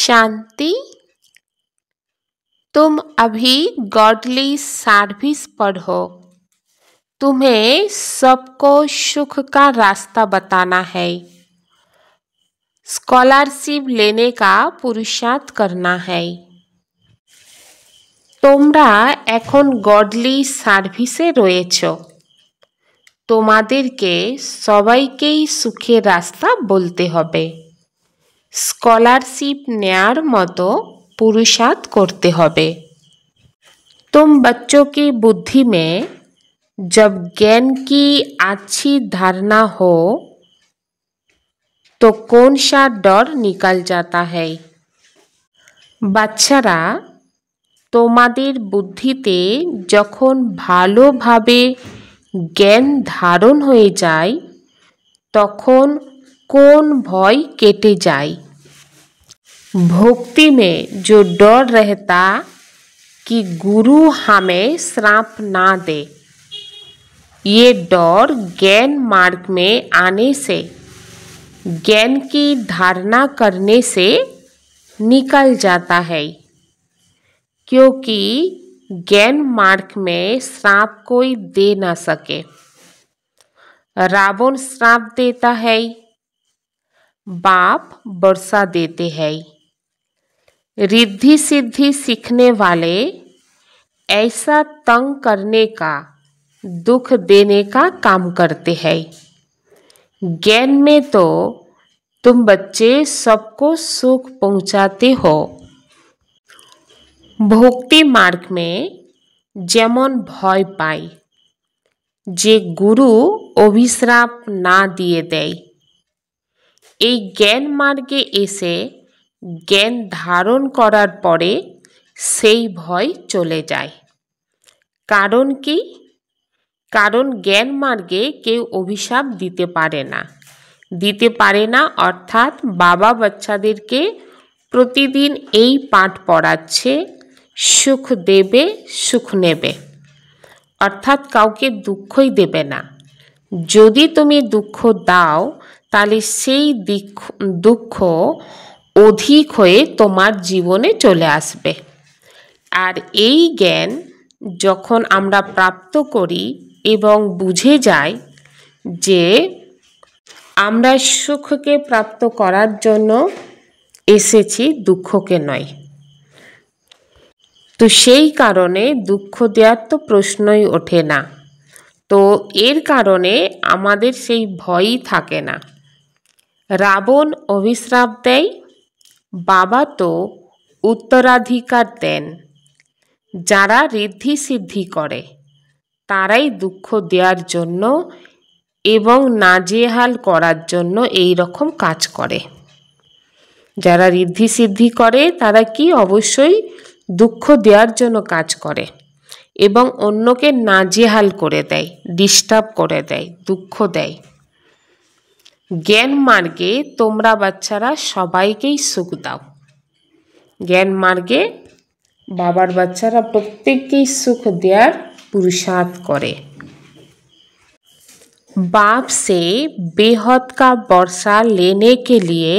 शांति। तुम अभी godly service पढ़ो। तुम्हें सबको सुख का रास्ता बताना है। स्कॉलरशिप लेने का पुरुषार्थ करना है। তোমরা এখন গডলি সার্ভিসে রয়েছো। তোমাদেরকে সবাইকেই সুখের রাস্তা বলতে হবে। स्कॉलरशिप नेয়ার মতো पुरुषार्थ करते হবে। तुम बच्चों की बुद्धि में जब ज्ञान की अच्छी धारणा हो तो कौन सा डर निकल जाता है। বাচ্চারা তোমাদের বুদ্ধিতে যখন ভালোভাবে জ্ঞান ধারণ হয়ে যায় তখন कौन भय केटे जाए। भक्ति में जो डर रहता कि गुरु हमें श्राप ना दे, ये डर ज्ञान मार्ग में आने से, ज्ञान की धारणा करने से निकल जाता है। क्योंकि ज्ञान मार्ग में श्राप कोई दे ना सके। रावण श्राप देता है, बाप वर्षा देते हैं। रिद्धि सिद्धि सीखने वाले ऐसा तंग करने का, दुख देने का काम करते हैं। ज्ञान में तो तुम बच्चे सबको सुख पहुंचाते हो। भक्ति मार्ग में जेमन भय पाई जे गुरु अभिश्राप ना दिए देय, এই জ্ঞান মার্গে এসে জ্ঞান ধারণ করার পরে সেই ভয় চলে যায়। কারণ কি? কারণ জ্ঞান মার্গে কেউ অভিশাপ দিতে পারে না অর্থাৎ বাবা বাচ্চাদেরকে প্রতিদিন এই পাঠ পড়াচ্ছে, সুখ দেবে সুখ নেবে, অর্থাৎ কাউকে দুঃখই দেবে না। যদি তুমি দুঃখ দাও তাহলে সেই দুঃখ অধিক হয়ে তোমার জীবনে চলে আসবে। আর এই জ্ঞান যখন আমরা প্রাপ্ত করি এবং বুঝে যাই যে আমরা সুখকে প্রাপ্ত করার জন্য এসেছি, দুঃখকে নয়, তো সেই কারণে দুঃখ দেওয়ার তো প্রশ্নই ওঠে না। তো এর কারণে আমাদের সেই ভয়ই থাকে না। রাবণ অভিশ্রাপ দেয়, বাবা তো উত্তরাধিকার দেন। যারা ঋদ্ধি সিদ্ধি করে তারাই দুঃখ দেওয়ার জন্য এবং নাজেহাল করার জন্য এই রকম কাজ করে। যারা ঋদ্ধি সিদ্ধি করে তারা কি অবশ্যই দুঃখ দেওয়ার জন্য কাজ করে এবং অন্যকে নাজেহাল করে দেয়, ডিস্টার্ব করে দেয়, দুঃখ দেয়। জ্ঞান মার্গে তোমরা বাচ্চারা সবাইকেই সুখ দাও। জ্ঞান মার্গে বাবার বাচ্চারা প্রত্যেককেই সুখ দেওয়ার पुरुषार्थ करे। बाप से बेहद का वर्षा लेने के लिए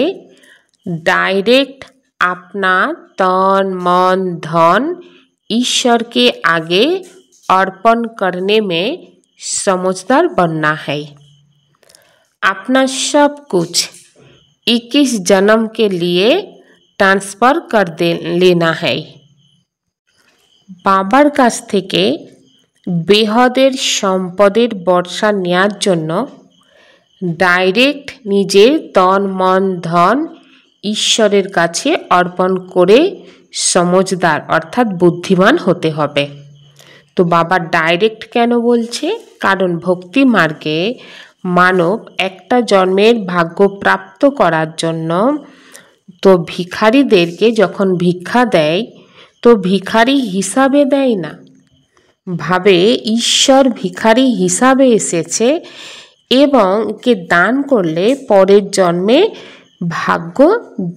डायरेक्ट अपना तन मन धन ईश्वर के आगे अर्पण करने में समझदार बनना है। अपना सब कुछ 21 जन्म के लिए ट्रांसफर कर लेना है। बाबार काछ थेके बेहदेर सम्पदेर बर्षा नेওয়ার জন্য डायरेक्ट निजेर तन मन धन ईश्वरेर काछे अर्पण करे समझदार अर्थात बुद्धिमान होते हबे। तो बाबा डायरेक्ट केन बोलछे? कारण भक्ति मार्गे मानव एकटा जन्मेर भाग्य प्राप्त करार जन्य तो भिखारीदेरके जखन भिक्षा देय तो भिखारी हिसाबे देय ना, भावे ईश्वर भिखारी हिसाबे एसेছে এবং কে দান করলে পরের জন্মে ভাগ্য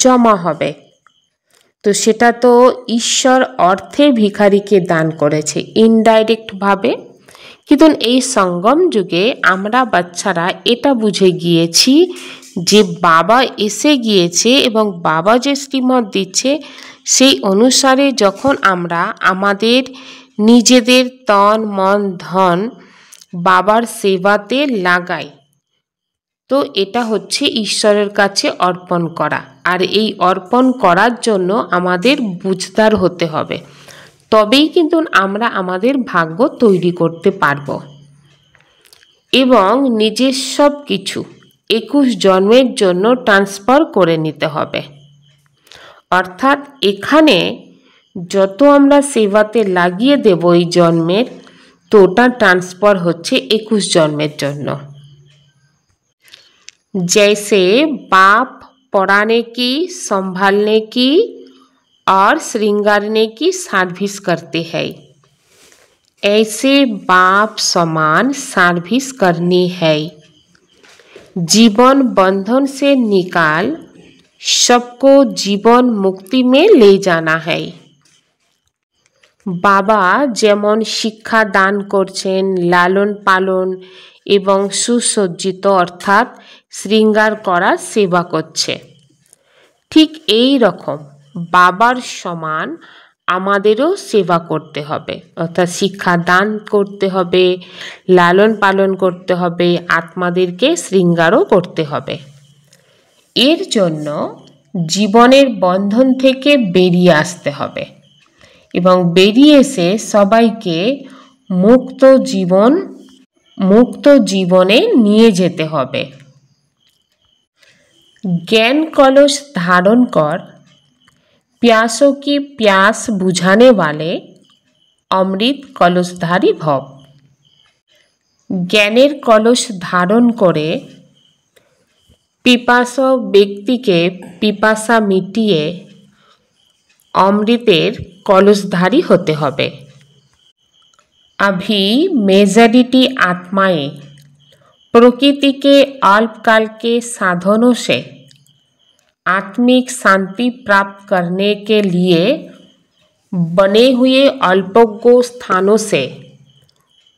জমা হবে। তো সেটা তো ঈশ্বর অর্থে ভিখারিকে দান করেছে ইনডাইরেক্ট ভাবে। কিন্তু এই সঙ্গম যুগে আমরা বাচ্চারা এটা বুঝে গিয়েছি যে বাবা এসে গিয়েছে এবং বাবা যে শ্রীমত দিচ্ছে সেই অনুসারে যখন আমরা আমাদের নিজেদের তন মন ধন বাবার সেবাতে লাগাই, তো এটা হচ্ছে ঈশ্বরের কাছে অর্পণ করা। আর এই অর্পণ করার জন্য আমাদের বুঝদার হতে হবে, তবেই কিন্তু আমরা আমাদের ভাগ্য তৈরি করতে পারব এবং নিজের সব কিছু 21 জন্মের জন্য ট্রান্সফার করে নিতে হবে। অর্থাৎ এখানে যত আমরা সেবাতে লাগিয়ে দেব এই জন্মের, তো ওটা ট্রান্সফার হচ্ছে 21 জন্মের জন্য। जैसे बाप पढ़ाने की, संभालने की और श्रृंगारने की सर्विस करते हैं, ऐसे बाप समान सर्विस करनी है। जीवन बंधन से निकाल सबको जीवन मुक्ति में ले जाना है। बाबा যেমন শিক্ষা দান করছেন, লালন পালন এবং সুসজ্জিত অর্থাৎ শৃঙ্গার করা সেবা করছে, ঠিক এই রকম বাবার সমান আমাদেরও সেবা করতে হবে, অর্থাৎ শিক্ষা দান করতে হবে, লালন পালন করতে হবে, আত্মাদেরকে শৃঙ্গারও করতে হবে। এর জন্য জীবনের বন্ধন থেকে বেরিয়ে আসতে হবে এবং বেরিয়ে এসে সবাইকে মুক্ত জীবনে নিয়ে যেতে হবে। ज्ञान कलश धारण कर प्यासों की प्यास बुझाने वाले अमृत कलशधारी भव। ज्ञानेर कलश धारण करे पिपासा व्यक्ति के पिपासा मिटिए अमृतेर कलशधारी होते हबे। अभी मेजॉरिटी आत्माएं प्रकृति के अल्पकाल के साधनों से आत्मिक शांति प्राप्त करने के लिए बने हुए अल्पज्ञ स्थानों से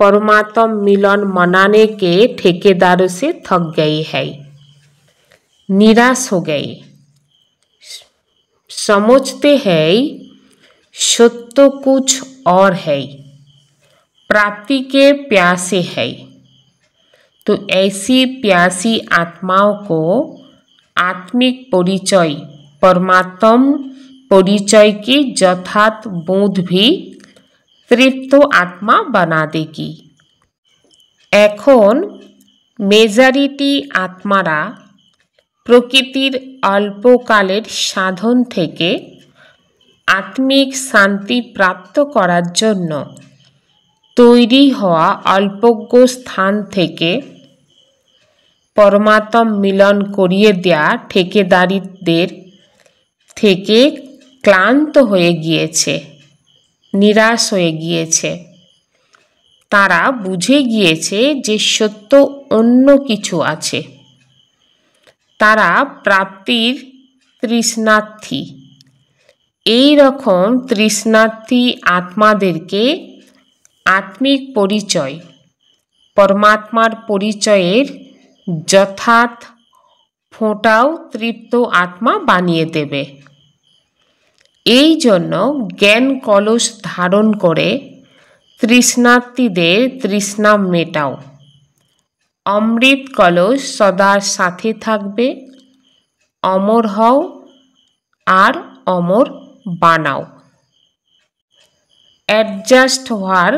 परमात्मा मिलन मनाने के ठेकेदारों से थक गई है, निराश हो गई। समझते हैं सत्य कुछ और है, प्राप्ति के प्यासे है। तो ऐसी प्यासी आत्माओं को आत्मिक परिचय, परमात्म परिचय की यथार्थ बोध भी तृप्त आत्मा बना देगी। এখন মেজরিটি আত্মারা প্রকৃতির অল্পকালের সাধন থেকে আত্মিক শান্তি প্রাপ্ত করার জন্য তৈরি হওয়া অল্পজ্ঞ স্থান থেকে परमात्मा मिलन करिए देया ठेकेदारीদের থেকে ক্লান্ত হয়ে গিয়েছে, নিরাশ হয়ে গিয়েছে। তারা বুঝে গিয়েছে যে সত্য অন্য কিছু আছে। তারা প্রাপ্তির তৃষ্ণার্থী। এই রকম তৃষ্ণার্থী আত্মাদেরকে আত্মিক পরিচয়, পরমাত্মার পরিচয়ের যথার্থ ফোঁটাও তৃপ্ত আত্মা বানিয়ে দেবে। এই জন্য জ্ঞান কলস ধারণ করে তৃষ্ণার্থীদের তৃষ্ণা মেটাও। অমৃত কলস সদা সাথে থাকবে। অমর হও আর অমর বানাও। অ্যাডজাস্ট হওয়ার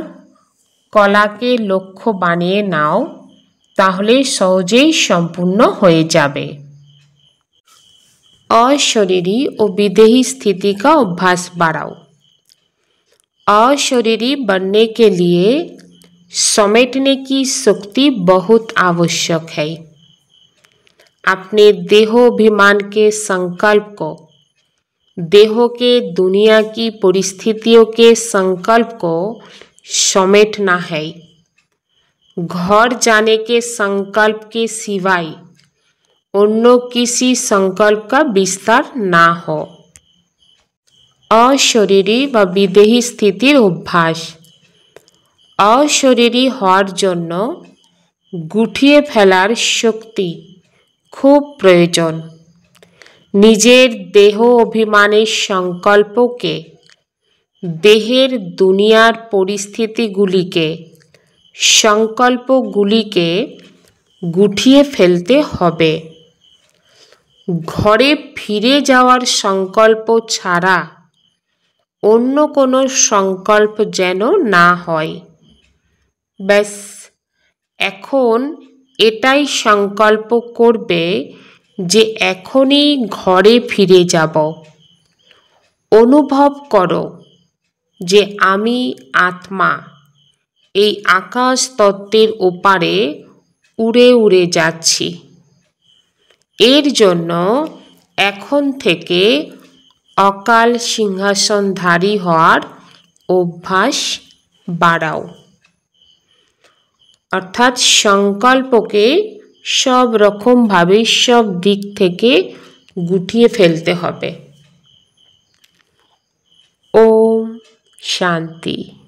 কলাকে লক্ষ্য বানিয়ে নাও, তাহলে সহজেই সম্পূর্ণ হয়ে যাবে। अशरीरी और विदेही स्थिति का अभ्यास बढ़ाओ। अशरीरी बनने के लिए समेटने की शक्ति बहुत आवश्यक है। अपने देहोभिमान के संकल्प को, देहों के दुनिया की परिस्थितियों के संकल्प को समेटना है। घर जाने के संकल्प के सिवाय अन्य किसी संकल्प का विस्तार ना हो। अशरीरी व विदेही स्थितिर अभ्यास। अशरीरी हওয়ার জন্য গুটিয়ে ফেলার শক্তি খুব প্রয়োজন। নিজের দেহ অভিমানের সংকল্পকে, দেহের দুনিয়ার পরিস্থিতিগুলিকে, সংকল্পগুলিকে গুটিয়ে ফেলতে হবে। ঘরে ফিরে যাওয়ার সংকল্প ছাড়া অন্য কোনো সংকল্প যেন না হয়। ব্যাস এখন এটাই সংকল্প করবে যে এখনই ঘরে ফিরে যাব। অনুভব করো যে আমি আত্মা এই আকাশ তত্ত্বের ওপারে উড়ে উড়ে যাচ্ছি। এর জন্য এখন থেকে অকাল সিংহাসনধারী হওয়ার অভ্যাস বাড়াও। অর্থাৎ সংকল্পকে সব রকমভাবে সব দিক থেকে গুটিয়ে ফেলতে হবে। ওম শান্তি।